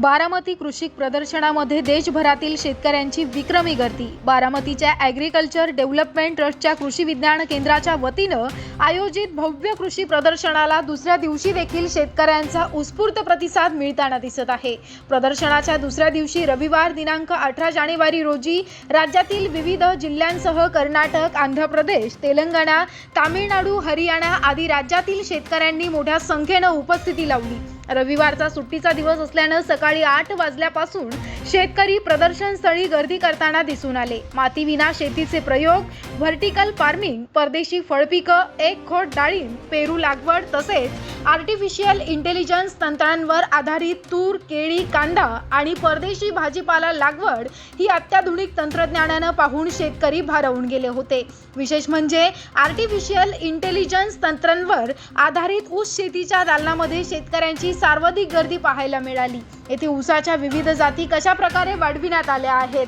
बारामती कृषी प्रदर्शनामध्ये देशभरातील शेतकऱ्यांची विक्रमी गर्दी। बारामतीच्या ॲग्रिकल्चर डेव्हलपमेंट ट्रस्टच्या कृषी विज्ञान केंद्राच्या वतीनं आयोजित भव्य कृषी प्रदर्शनाला दुसऱ्या दिवशी देखील शेतकऱ्यांचा उत्स्फूर्त प्रतिसाद मिळताना दिसत आहे। प्रदर्शनाच्या दुसऱ्या दिवशी रविवार दिनांक 18 जानेवारी रोजी राज्यातील विविध जिल्ह्यांसह कर्नाटक, आंध्र प्रदेश, तेलंगणा, तामिळनाडू, हरियाणा आदी राज्यातील शेतकऱ्यांनी मोठ्या संख्येने उपस्थिती लावली। रविवारचा सुट्टीचा दिवस असल्याने सकाळी 8 वाजल्यापासून शेतकरी प्रदर्शन स्थळी गर्दी करताना दिसून आले। मातीविना शेतीचे प्रयोग, व्हर्टिकल फार्मिंग, परदेशी फळपिकं, एक खोड डाळिंब, पेरू लागवड तसेच आर्टिफिशियल इंटेलिजन्स तंत्रांवर आधारित तूर, केळी, कांदा आणि परदेशी भाजीपाला लागवड ही अत्याधुनिक तंत्रज्ञानाने पाहून शेतकरी भारावून गेले होते। विशेष म्हणजे आर्टिफिशियल इंटेलिजन्स तंत्रांवर आधारित ऊस शेतीच्या दालनामध्ये शेतकऱ्यांची सर्वाधिक गर्दी पाहायला मिळाली। येथे ऊसाच्या विविध जाती कशा प्रकारे वाढविण्यात आल्या आहेत,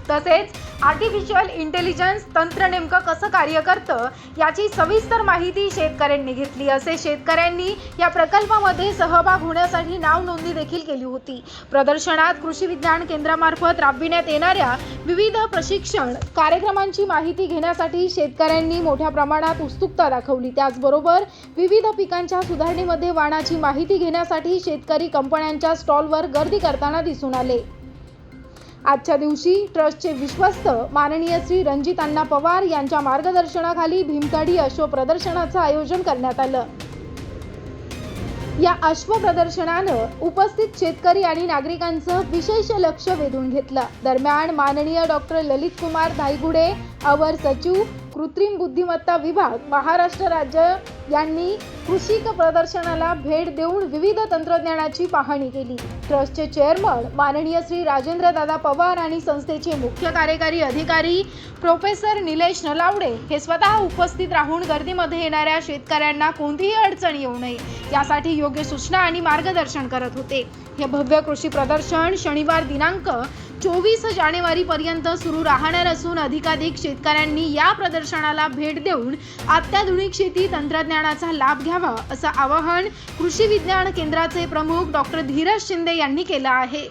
तसेच आर्टिफिशियल इंटेलिजन्स तंत्र नेमकं कसं कार्य करतं याची सविस्तर माहिती शेतकऱ्यांनी घेतली। असे शेतकऱ्यांनी या प्रकल्पामध्ये सहभाग होण्यासाठी नाव नोंदणी देखील केली होती। प्रदर्शनात कृषी विज्ञान केंद्रामार्फत राबविण्यात येणाऱ्या विविध प्रशिक्षण कार्यक्रमांची माहिती घेण्यासाठी शेतकऱ्यांनी मोठ्या प्रमाणात उत्सुकता दाखवली। त्याचबरोबर विविध पिकांच्या सुधारणेमध्ये वाणाची माहिती घेण्यासाठी शेतकरी कंपन्यांच्या स्टॉलवर गर्दी करताना दिसून आले। आजच्या दिवशी ट्रस्टचे विश्वस्त माननीय श्री रणजित अण्णा पवार यांच्या मार्गदर्शनाखाली भीमथडी अश्व प्रदर्शनाचं आयोजन करण्यात आलं। या अश्व प्रदर्शनानं उपस्थित शेतकरी आणि नागरिकांचं विशेष लक्ष वेधून घेतलं। दरम्यान माननीय डॉक्टर ललित कुमार धायगुडे, अवर सचिव कृत्रिम बुद्धिमत्ता विभाग, महाराष्ट्र राज्य यांनी कृषी प्रदर्शनाला भेट देऊन विविध तंत्रज्ञानाची पाहणी केली। ट्रस्टचे चेअरमन माननीय श्री राजेंद्र दादा पवार आणि संस्थेचे मुख्य कार्यकारी अधिकारी प्रोफेसर निलेश नलावडे हे स्वतः उपस्थित राहून गर्दीमध्ये येणाऱ्या शेतकऱ्यांना कोणतीही अडचण येऊ नये यासाठी योग्य सूचना आणि मार्गदर्शन करत होते। हे भव्य कृषी प्रदर्शन शनिवार दिनांक 24 जानेवारी पर्यंत सुरू राहणार असून अधिकाधिक शेतकऱ्यांनी या प्रदर्शनाला भेट देऊन अत्याधुनिक शेती तंत्रज्ञानाचा लाभ घ्यावा असं आवाहन कृषी विज्ञान केंद्राचे प्रमुख डॉक्टर धीरज शिंदे यांनी केलं आहे।